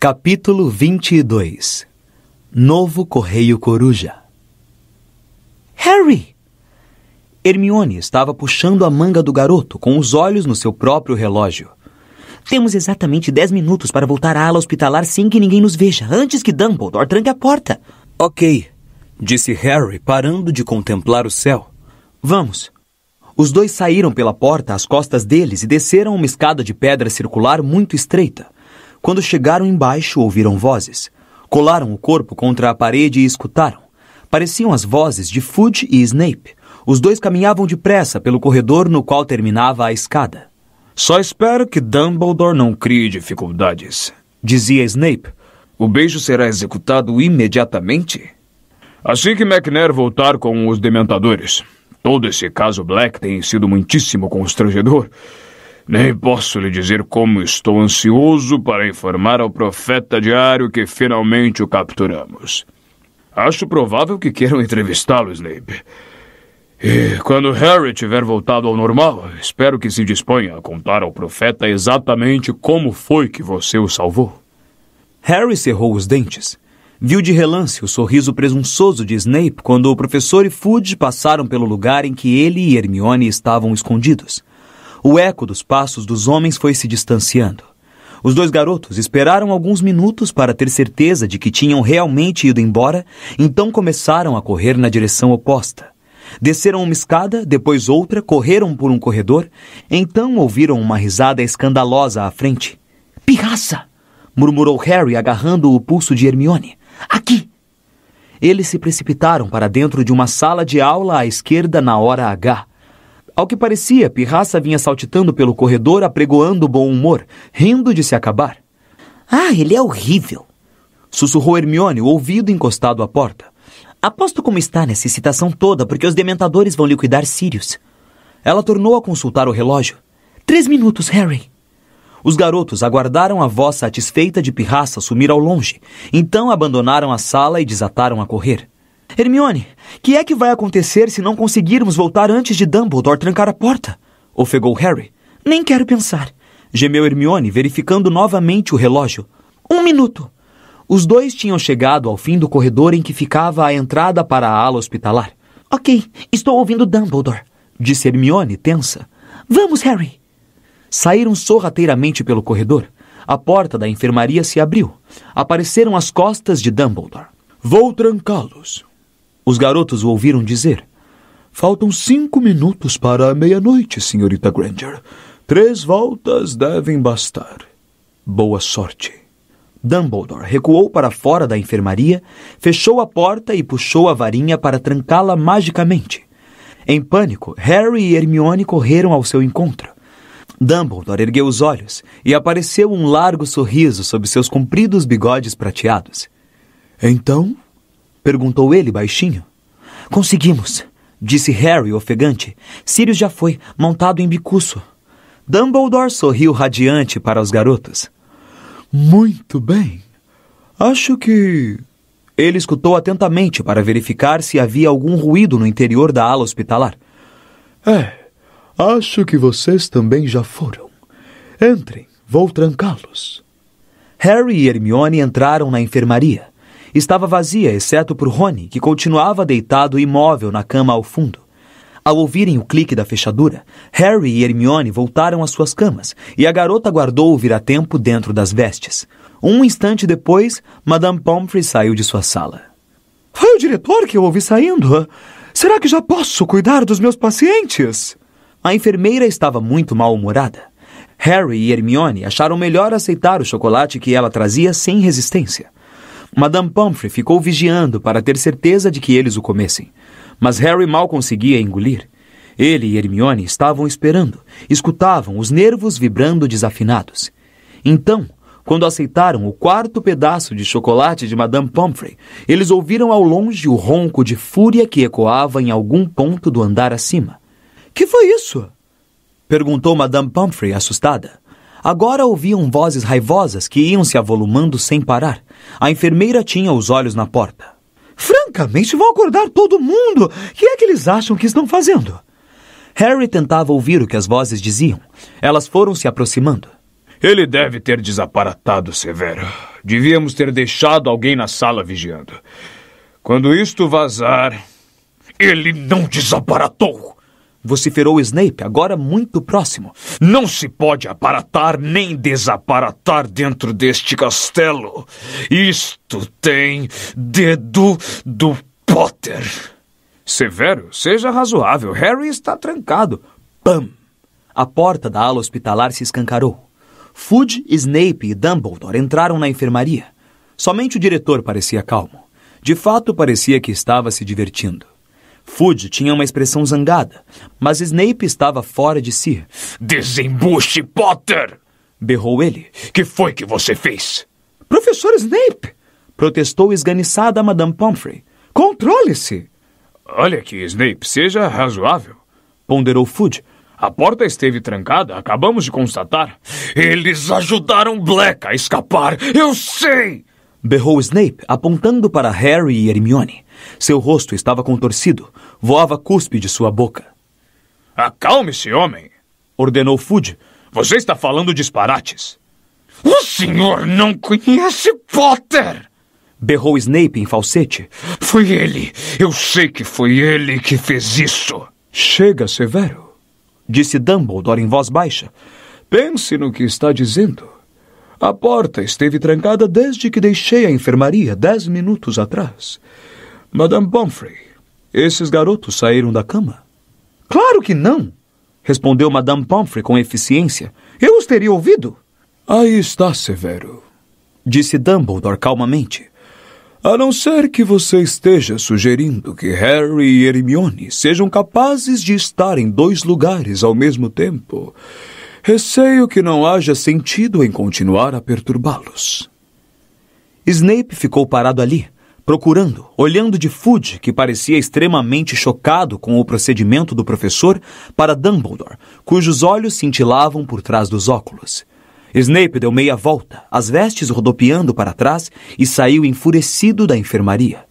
Capítulo 22. Novo Correio Coruja. Harry! Hermione estava puxando a manga do garoto, com os olhos no seu próprio relógio. Temos exatamente 10 minutos para voltar à ala hospitalar sem que ninguém nos veja, antes que Dumbledore tranque a porta. Ok, disse Harry, parando de contemplar o céu. Vamos. Os dois saíram pela porta às costas deles e desceram uma escada de pedra circular muito estreita. Quando chegaram embaixo, ouviram vozes. Colaram o corpo contra a parede e escutaram. Pareciam as vozes de Fudge e Snape. Os dois caminhavam depressa pelo corredor no qual terminava a escada. Só espero que Dumbledore não crie dificuldades, dizia Snape. O beijo será executado imediatamente. Assim que McNair voltar com os Dementadores. Todo esse caso Black tem sido muitíssimo constrangedor. Nem posso lhe dizer como estou ansioso para informar ao Profeta Diário que finalmente o capturamos. Acho provável que queiram entrevistá-lo, Snape. E quando Harry tiver voltado ao normal, espero que se disponha a contar ao Profeta exatamente como foi que você o salvou. Harry cerrou os dentes. Viu de relance o sorriso presunçoso de Snape quando o professor e Fudge passaram pelo lugar em que ele e Hermione estavam escondidos. O eco dos passos dos homens foi se distanciando. Os dois garotos esperaram alguns minutos para ter certeza de que tinham realmente ido embora, então começaram a correr na direção oposta. Desceram uma escada, depois outra, correram por um corredor, então ouviram uma risada escandalosa à frente. Pirraça! Murmurou Harry agarrando o pulso de Hermione. Aqui! Eles se precipitaram para dentro de uma sala de aula à esquerda na hora H. Ao que parecia, Pirraça vinha saltitando pelo corredor apregoando bom humor, rindo de se acabar. Ah, ele é horrível! Sussurrou Hermione, o ouvido encostado à porta. Aposto como está nessa excitação toda, porque os Dementadores vão liquidar Sirius. Ela tornou a consultar o relógio. 3 minutos, Harry. Os garotos aguardaram a voz satisfeita de Pirraça sumir ao longe. Então abandonaram a sala e desataram a correr. Hermione, que é que vai acontecer se não conseguirmos voltar antes de Dumbledore trancar a porta? Ofegou Harry. Nem quero pensar. Gemeu Hermione, verificando novamente o relógio. 1 minuto. Os dois tinham chegado ao fim do corredor em que ficava a entrada para a ala hospitalar. Ok, estou ouvindo Dumbledore, disse Hermione, tensa. Vamos, Harry. Saíram sorrateiramente pelo corredor. A porta da enfermaria se abriu. Apareceram as costas de Dumbledore. Vou trancá-los. Os garotos o ouviram dizer. Faltam 5 minutos para a meia-noite, senhorita Granger. 3 voltas devem bastar. Boa sorte. Dumbledore recuou para fora da enfermaria, fechou a porta e puxou a varinha para trancá-la magicamente. Em pânico, Harry e Hermione correram ao seu encontro. Dumbledore ergueu os olhos e apareceu um largo sorriso sob seus compridos bigodes prateados. Então? Perguntou ele baixinho. Conseguimos, disse Harry ofegante. Sirius já foi, montado em bicuço. Dumbledore sorriu radiante para os garotos. Muito bem. Acho que... Ele escutou atentamente para verificar se havia algum ruído no interior da ala hospitalar. Acho que vocês também já foram. Entrem, vou trancá-los. Harry e Hermione entraram na enfermaria. Estava vazia, exceto por Rony, que continuava deitado imóvel na cama ao fundo. Ao ouvirem o clique da fechadura, Harry e Hermione voltaram às suas camas, e a garota guardou o vira-tempo dentro das vestes. Um instante depois, Madame Pomfrey saiu de sua sala. Foi o diretor que eu ouvi saindo? Será que já posso cuidar dos meus pacientes? A enfermeira estava muito mal-humorada. Harry e Hermione acharam melhor aceitar o chocolate que ela trazia sem resistência. Madame Pomfrey ficou vigiando para ter certeza de que eles o comessem. Mas Harry mal conseguia engolir. Ele e Hermione estavam esperando, escutavam os nervos vibrando desafinados. Então, quando aceitaram o 4º pedaço de chocolate de Madame Pomfrey, eles ouviram ao longe o ronco de fúria que ecoava em algum ponto do andar acima. Que foi isso? Perguntou Madame Pomfrey, assustada. Agora ouviam vozes raivosas que iam se avolumando sem parar. A enfermeira tinha os olhos na porta. Francamente, vão acordar todo mundo. O que é que eles acham que estão fazendo? Harry tentava ouvir o que as vozes diziam. Elas foram se aproximando. Ele deve ter desaparatado, Severo. Devíamos ter deixado alguém na sala vigiando. Quando isto vazar... Ele não desaparatou! Vociferou Snape, agora muito próximo. Não se pode aparatar nem desaparatar dentro deste castelo. Isto tem dedo do Potter. Severo, seja razoável. Harry está trancado. Pam! A porta da ala hospitalar se escancarou. Fudge, Snape e Dumbledore entraram na enfermaria. Somente o diretor parecia calmo. De fato, parecia que estava se divertindo. Fudge tinha uma expressão zangada, mas Snape estava fora de si. Desembuche, Potter! Berrou ele. Que foi que você fez? Professor Snape! Protestou esganiçada a Madame Pomfrey. Controle-se! Olha aqui, Snape, seja razoável. Ponderou Fudge. A porta esteve trancada, acabamos de constatar. Eles ajudaram Black a escapar, eu sei! Berrou Snape, apontando para Harry e Hermione. Seu rosto estava contorcido, voava cuspe de sua boca. Acalme-se, homem! Ordenou Fudge. Você está falando disparates. O senhor não conhece Potter! Berrou Snape em falsete. Foi ele! Eu sei que foi ele que fez isso! Chega, Severo, disse Dumbledore em voz baixa. Pense no que está dizendo. A porta esteve trancada desde que deixei a enfermaria 10 minutos atrás. Madame Pomfrey, esses garotos saíram da cama? Claro que não, respondeu Madame Pomfrey com eficiência. Eu os teria ouvido. Aí está, Severo, disse Dumbledore calmamente. A não ser que você esteja sugerindo que Harry e Hermione sejam capazes de estar em 2 lugares ao mesmo tempo, receio que não haja sentido em continuar a perturbá-los. Snape ficou parado ali, procurando, olhando de Fudge, que parecia extremamente chocado com o procedimento do professor, para Dumbledore, cujos olhos cintilavam por trás dos óculos. Snape deu meia volta, as vestes rodopiando para trás, e saiu enfurecido da enfermaria.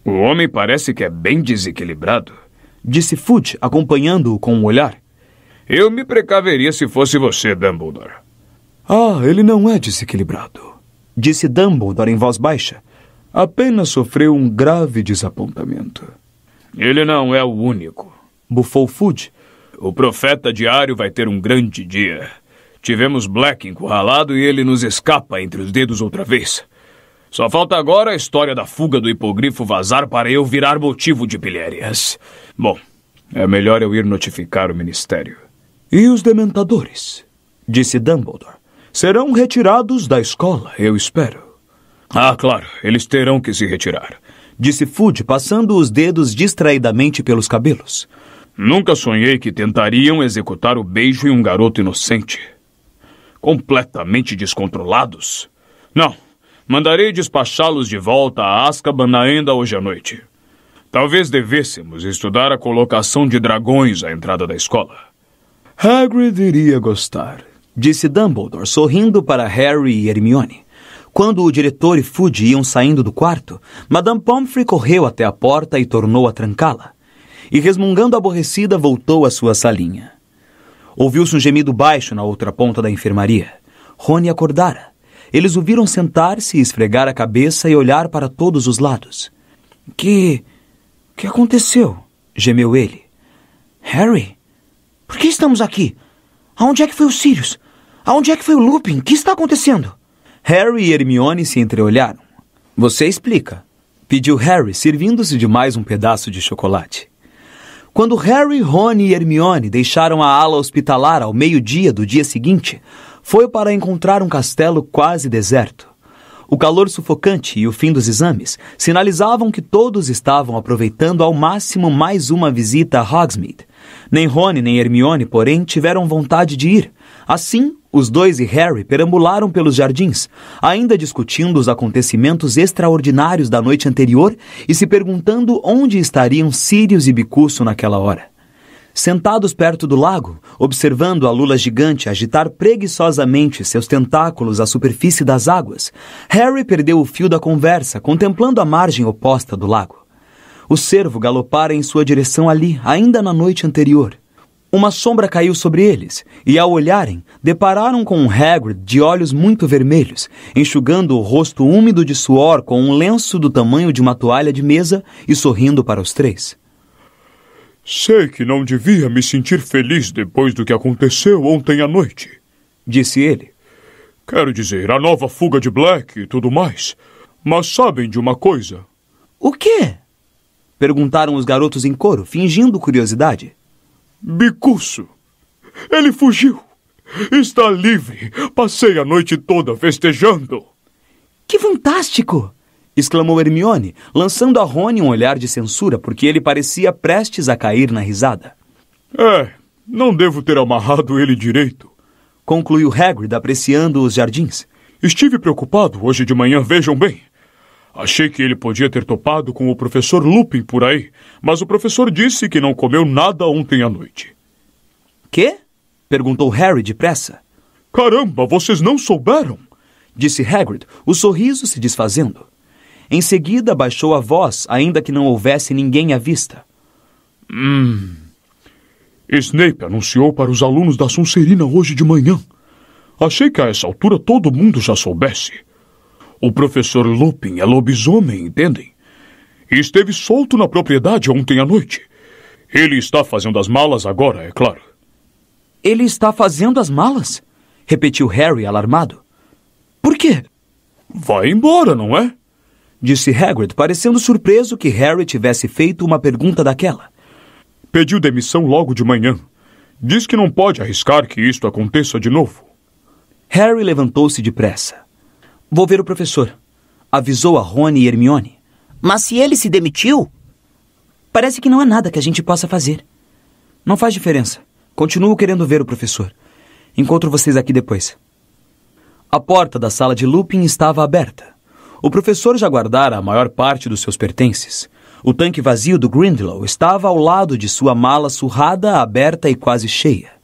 O homem parece que é bem desequilibrado, disse Fudge, acompanhando-o com um olhar. Eu me precaveria se fosse você, Dumbledore. Ah, ele não é desequilibrado, disse Dumbledore em voz baixa. Apenas sofreu um grave desapontamento. Ele não é o único, bufou Fudge. O profeta diário vai ter um grande dia. Tivemos Black encurralado e ele nos escapa entre os dedos outra vez. Só falta agora a história da fuga do hipogrifo vazar para eu virar motivo de pilhérias. Bom, é melhor eu ir notificar o ministério. E os dementadores? Disse Dumbledore. Serão retirados da escola, eu espero. Ah, claro, eles terão que se retirar, disse Fudge, passando os dedos distraidamente pelos cabelos. Nunca sonhei que tentariam executar o beijo em um garoto inocente. Completamente descontrolados. Não, mandarei despachá-los de volta a Azkaban ainda hoje à noite. Talvez devêssemos estudar a colocação de dragões à entrada da escola. Hagrid iria gostar, disse Dumbledore, sorrindo para Harry e Hermione. Quando o diretor e Fudge iam saindo do quarto, Madame Pomfrey correu até a porta e tornou a trancá-la. E, resmungando aborrecida, voltou à sua salinha. Ouviu-se um gemido baixo na outra ponta da enfermaria. Rony acordara. Eles o viram sentar-se, esfregar a cabeça e olhar para todos os lados. Que aconteceu? Gemeu ele. Harry? Por que estamos aqui? Aonde é que foi o Sirius? Aonde é que foi o Lupin? O que está acontecendo? Harry e Hermione se entreolharam. Você explica, pediu Harry, servindo-se de mais um pedaço de chocolate. Quando Harry, Rony e Hermione deixaram a ala hospitalar ao meio-dia do dia seguinte, foi para encontrar um castelo quase deserto. O calor sufocante e o fim dos exames sinalizavam que todos estavam aproveitando ao máximo mais uma visita a Hogsmeade. Nem Rony nem Hermione, porém, tiveram vontade de ir. Assim, os dois e Harry perambularam pelos jardins, ainda discutindo os acontecimentos extraordinários da noite anterior e se perguntando onde estariam Sirius e Bicuço naquela hora. Sentados perto do lago, observando a lula gigante agitar preguiçosamente seus tentáculos à superfície das águas, Harry perdeu o fio da conversa, contemplando a margem oposta do lago. O cervo galopara em sua direção ali, ainda na noite anterior. Uma sombra caiu sobre eles, e ao olharem, depararam com um Hagrid de olhos muito vermelhos, enxugando o rosto úmido de suor com um lenço do tamanho de uma toalha de mesa e sorrindo para os três. Sei que não devia me sentir feliz depois do que aconteceu ontem à noite, disse ele. Quero dizer, a nova fuga de Black e tudo mais. Mas sabem de uma coisa? O quê? Perguntaram os garotos em coro, fingindo curiosidade. Bicuço. Ele fugiu. Está livre. Passei a noite toda festejando. Que fantástico! Exclamou Hermione, lançando a Rony um olhar de censura porque ele parecia prestes a cair na risada. Não devo ter amarrado ele direito, concluiu Hagrid apreciando os jardins. Estive preocupado hoje de manhã, vejam bem. Achei que ele podia ter topado com o professor Lupin por aí, mas o professor disse que não comeu nada ontem à noite. Quê? Perguntou Harry depressa. Caramba, vocês não souberam? Disse Hagrid, o sorriso se desfazendo. Em seguida, baixou a voz, ainda que não houvesse ninguém à vista. Snape anunciou para os alunos da Sonserina hoje de manhã. Achei que a essa altura todo mundo já soubesse. O professor Lupin é lobisomem, entendem? E esteve solto na propriedade ontem à noite. Ele está fazendo as malas agora, é claro. Ele está fazendo as malas? Repetiu Harry, alarmado. Por quê? Vai embora, não é? Disse Hagrid, parecendo surpreso que Harry tivesse feito uma pergunta daquela. Pediu demissão logo de manhã. Diz que não pode arriscar que isto aconteça de novo. Harry levantou-se depressa. Vou ver o professor, avisou a Rony e Hermione. Mas se ele se demitiu? Parece que não há nada que a gente possa fazer. Não faz diferença. Continuo querendo ver o professor. Encontro vocês aqui depois. A porta da sala de Lupin estava aberta. O professor já guardara a maior parte dos seus pertences. O tanque vazio do Grindylow estava ao lado de sua mala surrada, aberta e quase cheia.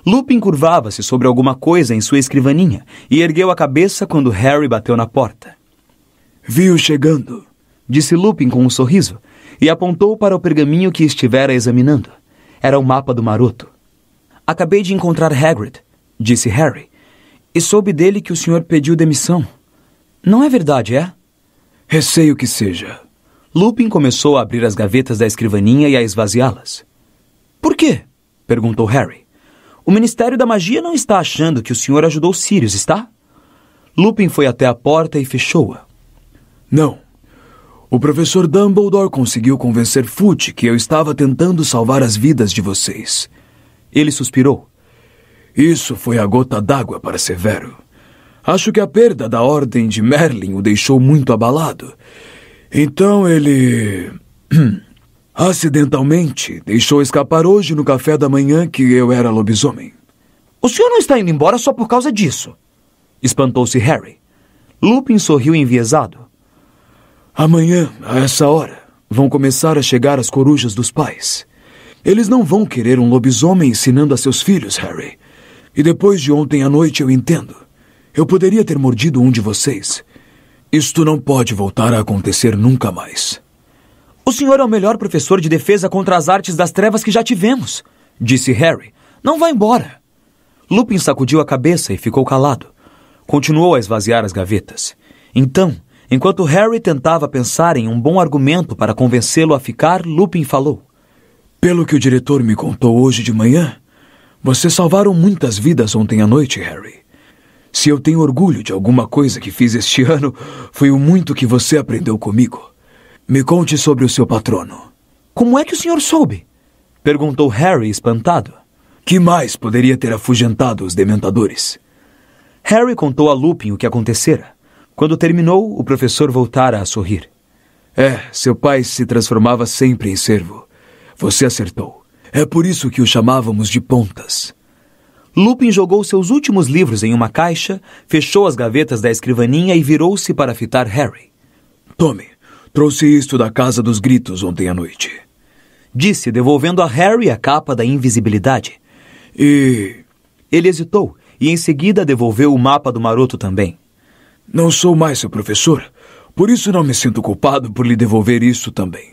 Lupin curvava-se sobre alguma coisa em sua escrivaninha e ergueu a cabeça quando Harry bateu na porta. Vi-o chegando, disse Lupin com um sorriso, e apontou para o pergaminho que estivera examinando. Era o mapa do Maroto. Acabei de encontrar Hagrid, disse Harry, e soube dele que o senhor pediu demissão. Não é verdade, é? Receio que seja. Lupin começou a abrir as gavetas da escrivaninha e a esvaziá-las. Por quê? Perguntou Harry. O Ministério da Magia não está achando que o senhor ajudou Sirius, está? Lupin foi até a porta e fechou-a. Não. O professor Dumbledore conseguiu convencer Fudge que eu estava tentando salvar as vidas de vocês. Ele suspirou. Isso foi a gota d'água para Severo. Acho que a perda da Ordem de Merlin o deixou muito abalado. Então ele... acidentalmente deixou escapar hoje no café da manhã que eu era lobisomem. O senhor não está indo embora só por causa disso? Espantou-se Harry. Lupin sorriu enviesado. Amanhã, a essa hora, vão começar a chegar as corujas dos pais. Eles não vão querer um lobisomem ensinando a seus filhos, Harry. E depois de ontem à noite eu entendo. Eu poderia ter mordido um de vocês. Isto não pode voltar a acontecer nunca mais. O senhor é o melhor professor de defesa contra as artes das trevas que já tivemos, disse Harry. Não vá embora. Lupin sacudiu a cabeça e ficou calado. Continuou a esvaziar as gavetas. Então, enquanto Harry tentava pensar em um bom argumento para convencê-lo a ficar, Lupin falou. Pelo que o diretor me contou hoje de manhã, vocês salvaram muitas vidas ontem à noite, Harry. Se eu tenho orgulho de alguma coisa que fiz este ano, foi o muito que você aprendeu comigo. Me conte sobre o seu patrono. Como é que o senhor soube? Perguntou Harry, espantado. Que mais poderia ter afugentado os dementadores? Harry contou a Lupin o que acontecera. Quando terminou, o professor voltara a sorrir. Seu pai se transformava sempre em cervo. Você acertou. É por isso que o chamávamos de Pontas. Lupin jogou seus últimos livros em uma caixa, fechou as gavetas da escrivaninha e virou-se para fitar Harry. Tome, trouxe isto da Casa dos Gritos ontem à noite. Disse, devolvendo a Harry a capa da invisibilidade. E... Ele hesitou e em seguida devolveu o mapa do Maroto também. Não sou mais seu professor, por isso não me sinto culpado por lhe devolver isso também.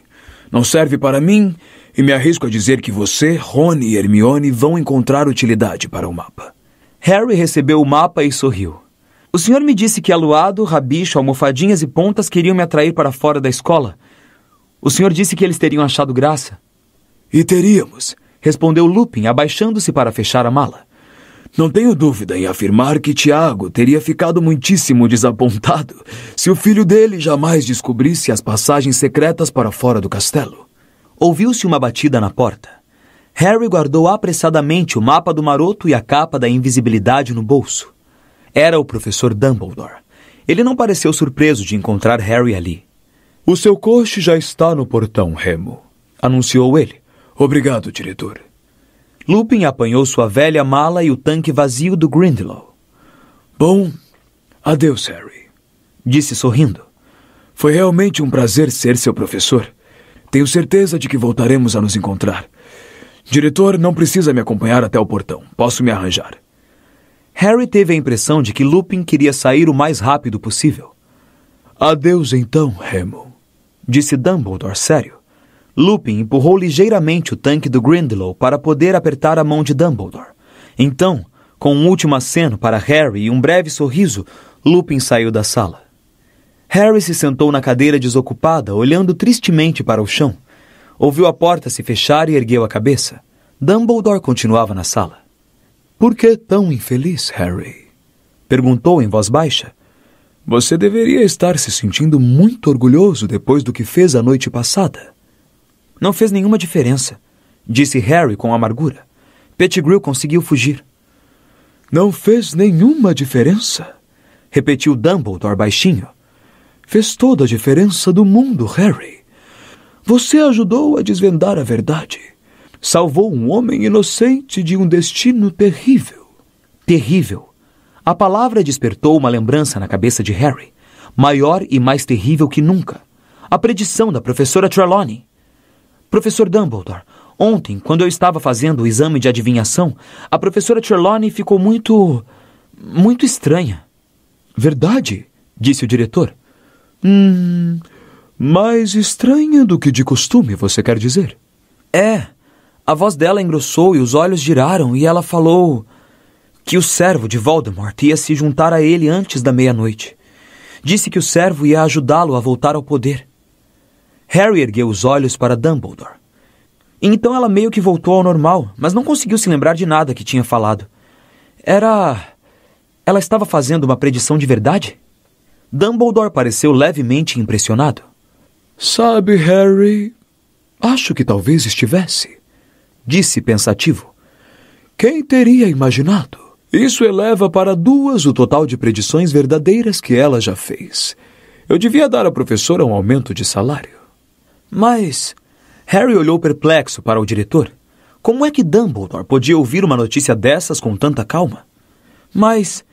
Não serve para mim e me arrisco a dizer que você, Rony e Hermione vão encontrar utilidade para o mapa. Harry recebeu o mapa e sorriu. O senhor me disse que aluado, rabicho, almofadinhas e pontas queriam me atrair para fora da escola. O senhor disse que eles teriam achado graça. E teríamos, respondeu Lupin, abaixando-se para fechar a mala. Não tenho dúvida em afirmar que Tiago teria ficado muitíssimo desapontado se o filho dele jamais descobrisse as passagens secretas para fora do castelo. Ouviu-se uma batida na porta. Harry guardou apressadamente o mapa do maroto e a capa da invisibilidade no bolso. Era o professor Dumbledore. Ele não pareceu surpreso de encontrar Harry ali. O seu coche já está no portão, Remo, anunciou ele. Obrigado, diretor. Lupin apanhou sua velha mala e o tanque vazio do Grindylow. Bom, adeus, Harry, disse sorrindo. Foi realmente um prazer ser seu professor. Tenho certeza de que voltaremos a nos encontrar. Diretor, não precisa me acompanhar até o portão. Posso me arranjar. Harry teve a impressão de que Lupin queria sair o mais rápido possível. Adeus então, Remo, disse Dumbledore sério. Lupin empurrou ligeiramente o tanque do Grindylow para poder apertar a mão de Dumbledore. Então, com um último aceno para Harry e um breve sorriso, Lupin saiu da sala. Harry se sentou na cadeira desocupada, olhando tristemente para o chão. Ouviu a porta se fechar e ergueu a cabeça. Dumbledore continuava na sala. Por que tão infeliz, Harry? Perguntou em voz baixa. Você deveria estar se sentindo muito orgulhoso depois do que fez a noite passada. Não fez nenhuma diferença, disse Harry com amargura. Pettigrew conseguiu fugir. Não fez nenhuma diferença? Repetiu Dumbledore baixinho. Fez toda a diferença do mundo, Harry. Você ajudou a desvendar a verdade. Salvou um homem inocente de um destino terrível. Terrível. A palavra despertou uma lembrança na cabeça de Harry, maior e mais terrível que nunca. A predição da professora Trelawney. Professor Dumbledore, ontem, quando eu estava fazendo o exame de adivinhação, a professora Trelawney ficou muito estranha. Verdade? Disse o diretor. Mais estranha do que de costume, você quer dizer? É. A voz dela engrossou e os olhos giraram e ela falou que o servo de Voldemort ia se juntar a ele antes da meia-noite. Disse que o servo ia ajudá-lo a voltar ao poder. Harry ergueu os olhos para Dumbledore. Então ela meio que voltou ao normal, mas não conseguiu se lembrar de nada que tinha falado. Ela estava fazendo uma predição de verdade? Dumbledore pareceu levemente impressionado. Sabe, Harry, acho que talvez estivesse, disse pensativo. Quem teria imaginado? Isso eleva para 2 o total de predições verdadeiras que ela já fez. Eu devia dar à professora um aumento de salário. Mas Harry olhou perplexo para o diretor. Como é que Dumbledore podia ouvir uma notícia dessas com tanta calma? Mas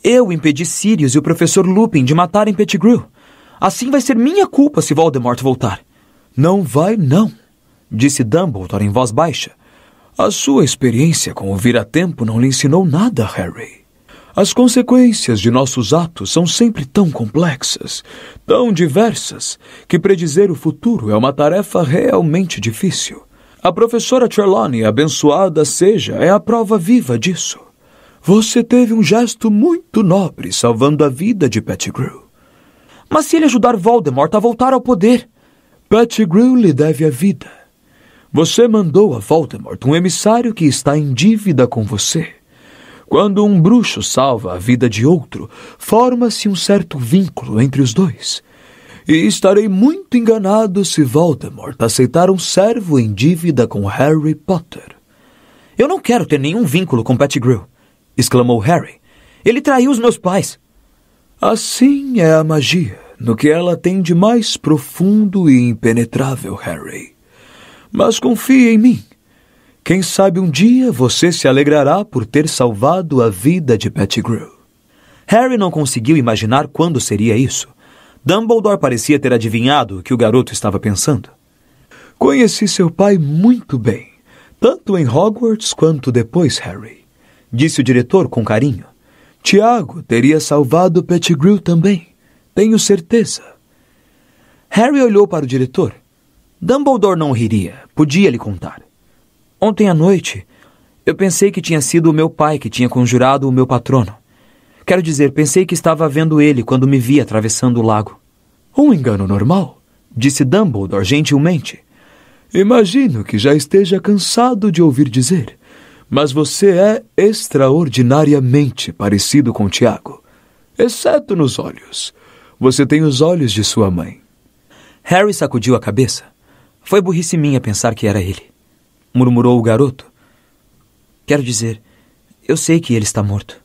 eu impedi Sirius e o professor Lupin de matarem Pettigrew. Assim vai ser minha culpa se Voldemort voltar. Não vai, não, disse Dumbledore em voz baixa. A sua experiência com o vira-tempo não lhe ensinou nada, Harry. As consequências de nossos atos são sempre tão complexas, tão diversas, que predizer o futuro é uma tarefa realmente difícil. A professora Trelawney, abençoada seja, é a prova viva disso. Você teve um gesto muito nobre salvando a vida de Pettigrew. Mas se ele ajudar Voldemort a voltar ao poder? Pettigrew lhe deve a vida. Você mandou a Voldemort um emissário que está em dívida com você. Quando um bruxo salva a vida de outro, forma-se um certo vínculo entre os dois. E estarei muito enganado se Voldemort aceitar um servo em dívida com Harry Potter. Eu não quero ter nenhum vínculo com Pettigrew, exclamou Harry. Ele traiu os meus pais. Assim é a magia, no que ela tem de mais profundo e impenetrável, Harry. Mas confie em mim. Quem sabe um dia você se alegrará por ter salvado a vida de Pettigrew. Harry não conseguiu imaginar quando seria isso. Dumbledore parecia ter adivinhado o que o garoto estava pensando. Conheci seu pai muito bem, tanto em Hogwarts quanto depois, Harry, disse o diretor com carinho. Tiago teria salvado Pettigrew também, tenho certeza. Harry olhou para o diretor. Dumbledore não riria, podia lhe contar. Ontem à noite, eu pensei que tinha sido o meu pai que tinha conjurado o meu patrono. Quero dizer, pensei que estava vendo ele quando me vi atravessando o lago. Um engano normal, disse Dumbledore gentilmente. Imagino que já esteja cansado de ouvir dizer, mas você é extraordinariamente parecido com Tiago, exceto nos olhos. Você tem os olhos de sua mãe. Harry sacudiu a cabeça. Foi burrice minha pensar que era ele, murmurou o garoto. Quero dizer, eu sei que ele está morto.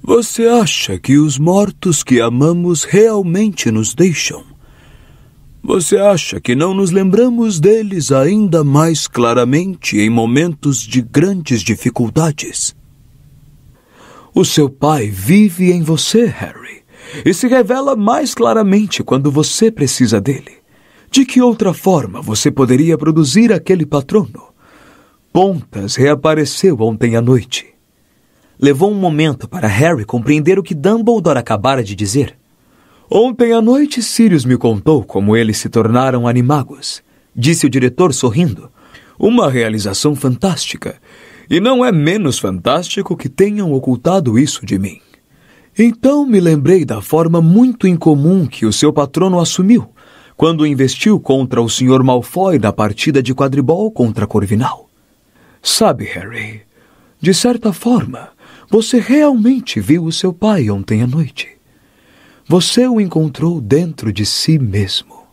Você acha que os mortos que amamos realmente nos deixam? Você acha que não nos lembramos deles ainda mais claramente em momentos de grandes dificuldades? O seu pai vive em você, Harry, e se revela mais claramente quando você precisa dele. De que outra forma você poderia produzir aquele patrono? Pontas reapareceu ontem à noite. Levou um momento para Harry compreender o que Dumbledore acabara de dizer. Ontem à noite Sirius me contou como eles se tornaram animagos, disse o diretor sorrindo. Uma realização fantástica. E não é menos fantástico que tenham ocultado isso de mim. Então me lembrei da forma muito incomum que o seu patrono assumiu quando investiu contra o Sr. Malfoy na partida de quadribol contra Corvinal. Sabe, Harry, de certa forma, você realmente viu o seu pai ontem à noite. Você o encontrou dentro de si mesmo.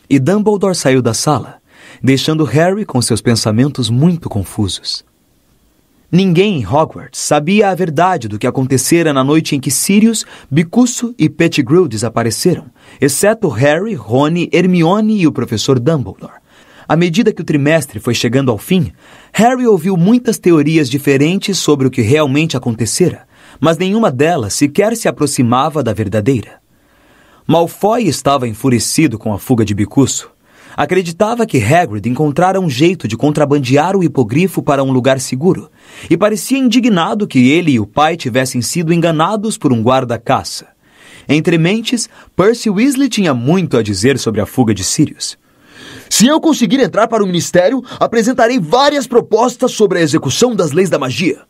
E Dumbledore saiu da sala, deixando Harry com seus pensamentos muito confusos. Ninguém em Hogwarts sabia a verdade do que acontecera na noite em que Sirius, Bicuço e Pettigrew desapareceram, exceto Harry, Rony, Hermione e o professor Dumbledore. À medida que o trimestre foi chegando ao fim, Harry ouviu muitas teorias diferentes sobre o que realmente acontecera, mas nenhuma delas sequer se aproximava da verdadeira. Malfoy estava enfurecido com a fuga de Bicuço. Acreditava que Hagrid encontrara um jeito de contrabandear o hipogrifo para um lugar seguro, e parecia indignado que ele e o pai tivessem sido enganados por um guarda-caça. Entre mentes, Percy Weasley tinha muito a dizer sobre a fuga de Sirius. Se eu conseguir entrar para o Ministério, apresentarei várias propostas sobre a execução das leis da magia,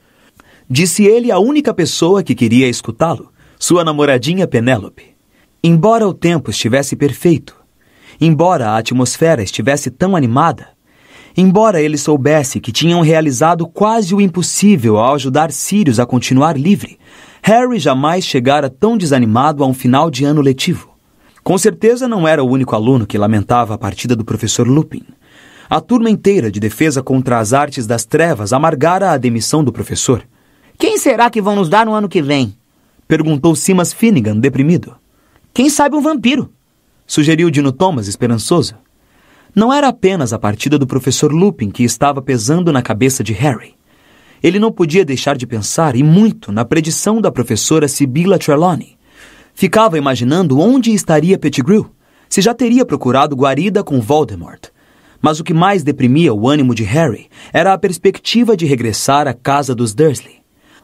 disse ele à única pessoa que queria escutá-lo, sua namoradinha Penélope. Embora o tempo estivesse perfeito, embora a atmosfera estivesse tão animada, embora ele soubesse que tinham realizado quase o impossível ao ajudar Sirius a continuar livre, Harry jamais chegara tão desanimado a um final de ano letivo. Com certeza não era o único aluno que lamentava a partida do professor Lupin. A turma inteira de defesa contra as artes das trevas amargara a demissão do professor. Quem será que vão nos dar no ano que vem? Perguntou Seamus Finnegan, deprimido. Quem sabe um vampiro? Sugeriu Dino Thomas, esperançoso. Não era apenas a partida do professor Lupin que estava pesando na cabeça de Harry. Ele não podia deixar de pensar, e muito, na predição da professora Sibylla Trelawney. Ficava imaginando onde estaria Pettigrew, se já teria procurado guarida com Voldemort. Mas o que mais deprimia o ânimo de Harry era a perspectiva de regressar à casa dos Dursley.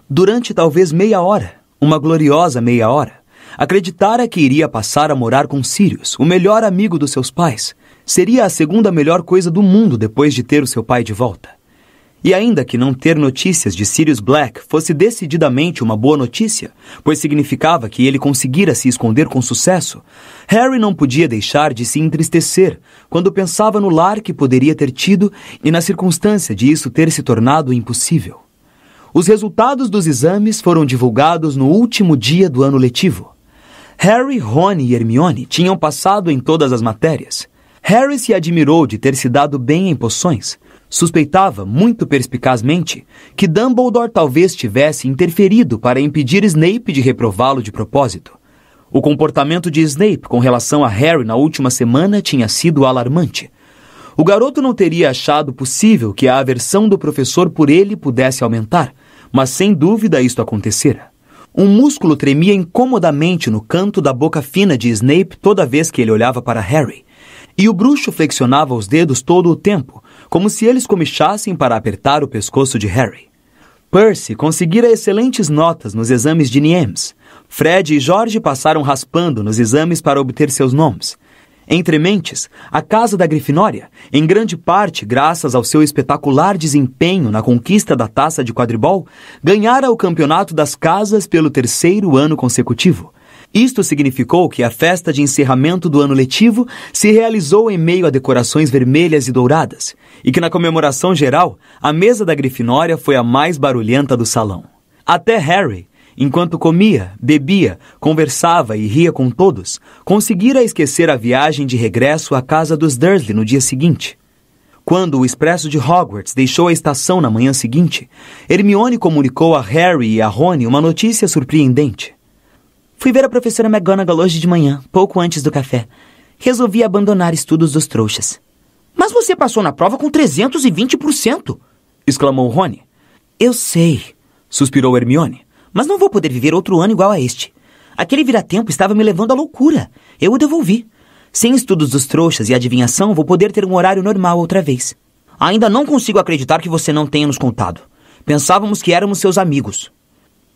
Durante talvez meia hora, uma gloriosa meia hora, acreditara que iria passar a morar com Sirius, o melhor amigo dos seus pais. Seria a segunda melhor coisa do mundo depois de ter o seu pai de volta. E ainda que não ter notícias de Sirius Black fosse decididamente uma boa notícia, pois significava que ele conseguira se esconder com sucesso, Harry não podia deixar de se entristecer quando pensava no lar que poderia ter tido e na circunstância de isso ter se tornado impossível. Os resultados dos exames foram divulgados no último dia do ano letivo. Harry, Rony e Hermione tinham passado em todas as matérias. Harry se admirou de ter se dado bem em poções. Suspeitava, muito perspicazmente, que Dumbledore talvez tivesse interferido para impedir Snape de reprová-lo de propósito. O comportamento de Snape com relação a Harry na última semana tinha sido alarmante. O garoto não teria achado possível que a aversão do professor por ele pudesse aumentar, mas sem dúvida isto acontecera. Um músculo tremia incomodamente no canto da boca fina de Snape toda vez que ele olhava para Harry, e o bruxo flexionava os dedos todo o tempo, como se eles comichassem para apertar o pescoço de Harry. Percy conseguira excelentes notas nos exames de NIEMS. Fred e George passaram raspando nos exames para obter seus nomes. Entre mentes, a Casa da Grifinória, em grande parte graças ao seu espetacular desempenho na conquista da taça de quadribol, ganhara o campeonato das casas pelo 3º ano consecutivo. Isto significou que a festa de encerramento do ano letivo se realizou em meio a decorações vermelhas e douradas, e que na comemoração geral, a mesa da Grifinória foi a mais barulhenta do salão. Até Harry, enquanto comia, bebia, conversava e ria com todos, conseguira esquecer a viagem de regresso à casa dos Dursley no dia seguinte. Quando o expresso de Hogwarts deixou a estação na manhã seguinte, Hermione comunicou a Harry e a Rony uma notícia surpreendente. Fui ver a professora McGonagall hoje de manhã, pouco antes do café. Resolvi abandonar estudos dos trouxas. Mas você passou na prova com 320%! Exclamou Rony. Eu sei, suspirou Hermione. Mas não vou poder viver outro ano igual a este. Aquele vira-tempo estava me levando à loucura. Eu o devolvi. Sem estudos dos trouxas e adivinhação, vou poder ter um horário normal outra vez. Ainda não consigo acreditar que você não tenha nos contado. Pensávamos que éramos seus amigos.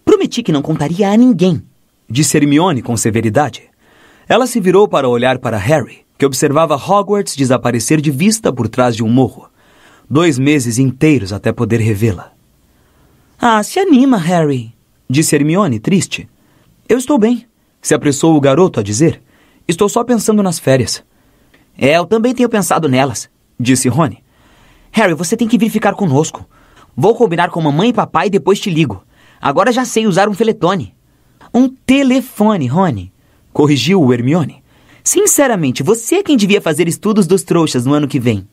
Prometi que não contaria a ninguém, disse Hermione com severidade. Ela se virou para olhar para Harry, que observava Hogwarts desaparecer de vista por trás de um morro. 2 meses inteiros até poder revê-la. Ah, se anima, Harry, disse Hermione, triste. Eu estou bem, se apressou o garoto a dizer. Estou só pensando nas férias. Eu também tenho pensado nelas, disse Rony. Harry, você tem que vir ficar conosco. Vou combinar com mamãe e papai e depois te ligo. Agora já sei usar um teletone. Um telefone, Rony, corrigiu o Hermione. Sinceramente, você é quem devia fazer estudos dos trouxas no ano que vem.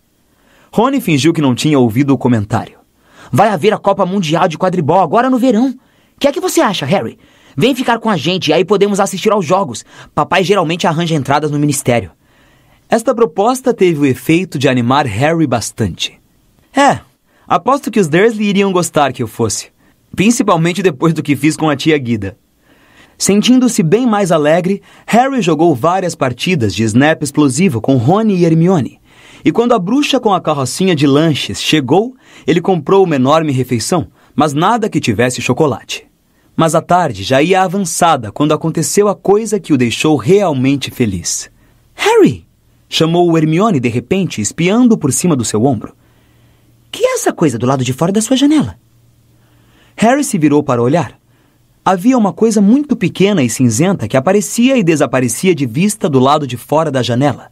Rony fingiu que não tinha ouvido o comentário. Vai haver a Copa Mundial de Quadribol agora no verão. O que é que você acha, Harry? Vem ficar com a gente e aí podemos assistir aos jogos. Papai geralmente arranja entradas no ministério. Esta proposta teve o efeito de animar Harry bastante. Aposto que os Dursley iriam gostar que eu fosse. Principalmente depois do que fiz com a tia Guida. Sentindo-se bem mais alegre, Harry jogou várias partidas de snap explosivo com Rony e Hermione. E quando a bruxa com a carrocinha de lanches chegou, ele comprou uma enorme refeição, mas nada que tivesse chocolate. Mas a tarde já ia avançada quando aconteceu a coisa que o deixou realmente feliz. Harry! Chamou Hermione de repente, espiando por cima do seu ombro. Que é essa coisa do lado de fora da sua janela? Harry se virou para olhar. Havia uma coisa muito pequena e cinzenta que aparecia e desaparecia de vista do lado de fora da janela.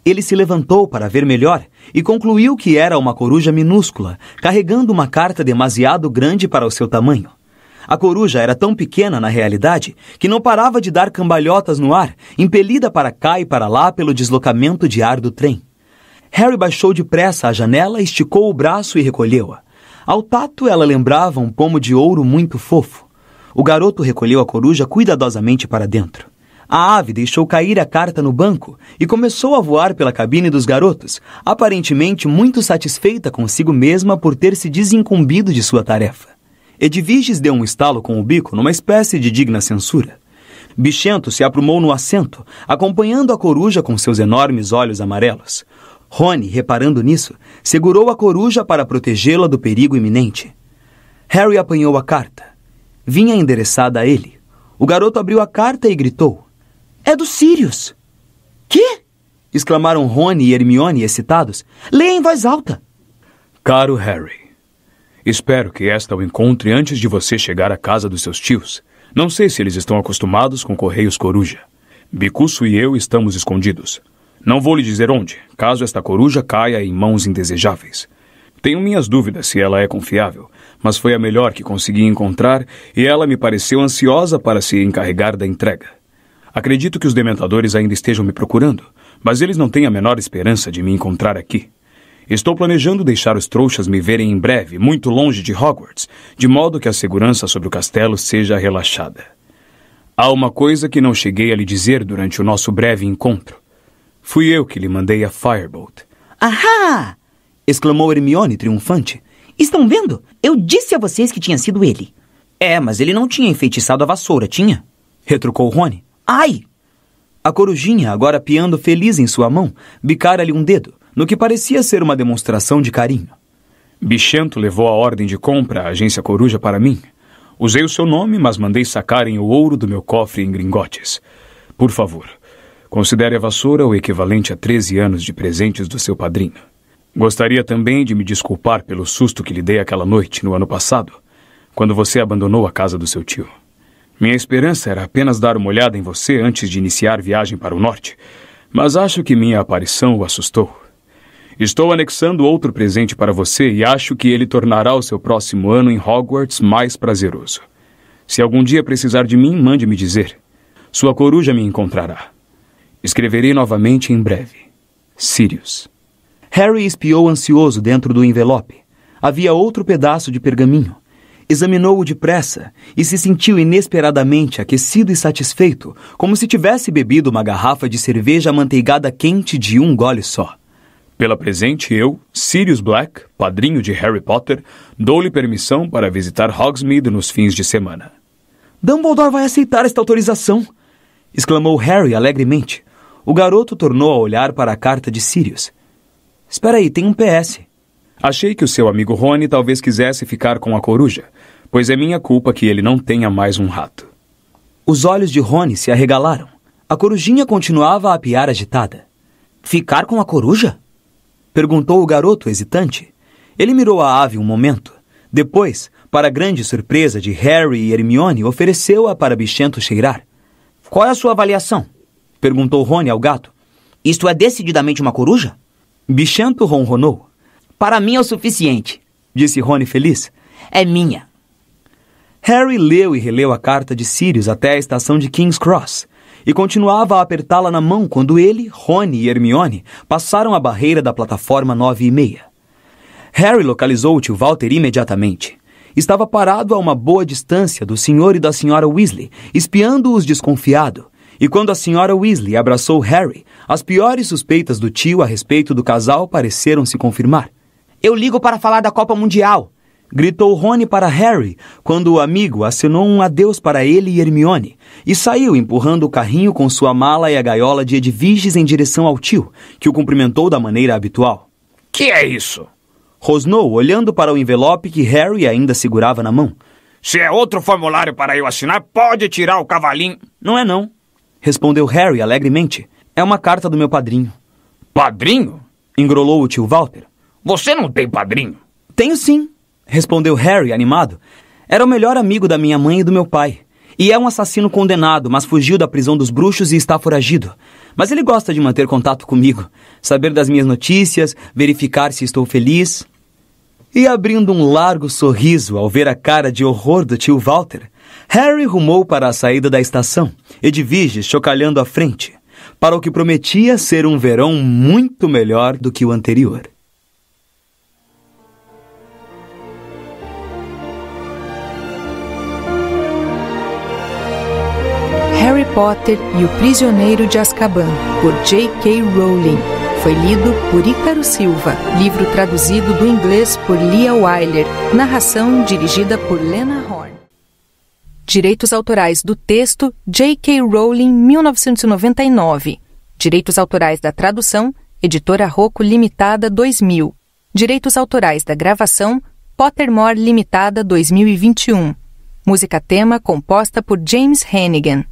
Ele se levantou para ver melhor e concluiu que era uma coruja minúscula, carregando uma carta demasiado grande para o seu tamanho. A coruja era tão pequena na realidade que não parava de dar cambalhotas no ar, impelida para cá e para lá pelo deslocamento de ar do trem. Harry baixou depressa a janela, esticou o braço e recolheu-a. Ao tato, ela lembrava um pomo de ouro muito fofo. O garoto recolheu a coruja cuidadosamente para dentro. A ave deixou cair a carta no banco e começou a voar pela cabine dos garotos, aparentemente muito satisfeita consigo mesma por ter se desincumbido de sua tarefa. Edviges deu um estalo com o bico numa espécie de digna censura. Bichento se aprumou no assento, acompanhando a coruja com seus enormes olhos amarelos. Rony, reparando nisso, segurou a coruja para protegê-la do perigo iminente. Harry apanhou a carta. Vinha endereçada a ele. O garoto abriu a carta e gritou. É do Sirius! Quê? Exclamaram Rony e Hermione excitados. Leia em voz alta. Caro Harry, espero que esta o encontre antes de você chegar à casa dos seus tios. Não sei se eles estão acostumados com correios coruja. Bicuço e eu estamos escondidos. Não vou lhe dizer onde, caso esta coruja caia em mãos indesejáveis. Tenho minhas dúvidas se ela é confiável, mas foi a melhor que consegui encontrar e ela me pareceu ansiosa para se encarregar da entrega. Acredito que os dementadores ainda estejam me procurando, mas eles não têm a menor esperança de me encontrar aqui. Estou planejando deixar os trouxas me verem em breve, muito longe de Hogwarts, de modo que a segurança sobre o castelo seja relaxada. Há uma coisa que não cheguei a lhe dizer durante o nosso breve encontro. Fui eu que lhe mandei a Firebolt. Ahá! Exclamou Hermione triunfante. Estão vendo? Eu disse a vocês que tinha sido ele. Mas ele não tinha enfeitiçado a vassoura, tinha? Retrucou Rony. Ai! A corujinha, agora piando feliz em sua mão, bicara-lhe um dedo, no que parecia ser uma demonstração de carinho. Bichento levou a ordem de compra à agência Coruja para mim. Usei o seu nome, mas mandei sacarem o ouro do meu cofre em Gringotts. Por favor, Considere a vassoura o equivalente a 13 anos de presentes do seu padrinho. Gostaria também de me desculpar pelo susto que lhe dei aquela noite, no ano passado, quando você abandonou a casa do seu tio. Minha esperança era apenas dar uma olhada em você antes de iniciar viagem para o norte, mas acho que minha aparição o assustou. Estou anexando outro presente para você e acho que ele tornará o seu próximo ano em Hogwarts mais prazeroso. Se algum dia precisar de mim, mande me dizer. Sua coruja me encontrará. Escreverei novamente em breve. Sirius. Harry espiou ansioso dentro do envelope. Havia outro pedaço de pergaminho. Examinou-o depressa e se sentiu inesperadamente aquecido e satisfeito, como se tivesse bebido uma garrafa de cerveja amanteigada quente de um gole só. Pela presente, eu, Sirius Black, padrinho de Harry Potter, dou-lhe permissão para visitar Hogsmeade nos fins de semana. Dumbledore vai aceitar esta autorização! Exclamou Harry alegremente. O garoto tornou a olhar para a carta de Sirius. Espera aí, tem um PS. Achei que o seu amigo Rony talvez quisesse ficar com a coruja, pois é minha culpa que ele não tenha mais um rato. Os olhos de Rony se arregalaram. A corujinha continuava a piar agitada. Ficar com a coruja? Perguntou o garoto hesitante. Ele mirou a ave um momento. Depois, para grande surpresa de Harry e Hermione, ofereceu-a para Bichento cheirar. Qual é a sua avaliação? Perguntou Rony ao gato. Isto é decididamente uma coruja? Bichento ronronou. Para mim é o suficiente, disse Rony feliz. É minha. Harry leu e releu a carta de Sirius até a estação de King's Cross e continuava a apertá-la na mão quando ele, Rony e Hermione passaram a barreira da plataforma 9:30. Harry localizou o tio Walter imediatamente. Estava parado a uma boa distância do Sr. e da Sra. Weasley, espiando-os desconfiado. E quando a Sra. Weasley abraçou Harry, as piores suspeitas do tio a respeito do casal pareceram se confirmar. Eu ligo para falar da Copa Mundial, gritou Rony para Harry, quando o amigo acenou um adeus para ele e Hermione, e saiu empurrando o carrinho com sua mala e a gaiola de Edviges em direção ao tio, que o cumprimentou da maneira habitual. Que é isso? Rosnou, olhando para o envelope que Harry ainda segurava na mão. Se é outro formulário para eu assinar, pode tirar o cavalinho. Não é não, respondeu Harry alegremente. É uma carta do meu padrinho. Padrinho? Engrolou o tio Walter. Você não tem padrinho? Tenho sim, respondeu Harry animado. Era o melhor amigo da minha mãe e do meu pai. E é um assassino condenado, mas fugiu da prisão dos bruxos e está foragido. Mas ele gosta de manter contato comigo, saber das minhas notícias, verificar se estou feliz. E abrindo um largo sorriso ao ver a cara de horror do tio Walter, Harry rumou para a saída da estação, Edviges chocalhando à frente, para o que prometia ser um verão muito melhor do que o anterior. Harry Potter e o Prisioneiro de Azkaban, por J.K. Rowling. Foi lido por Ícaro Silva. Livro traduzido do inglês por Lia Wyler. Narração dirigida por Lena Horne. Direitos autorais do texto, J.K. Rowling, 1999. Direitos autorais da tradução, Editora Rocco Limitada, 2000. Direitos autorais da gravação, Pottermore Limitada, 2021. Música tema composta por James Hannigan.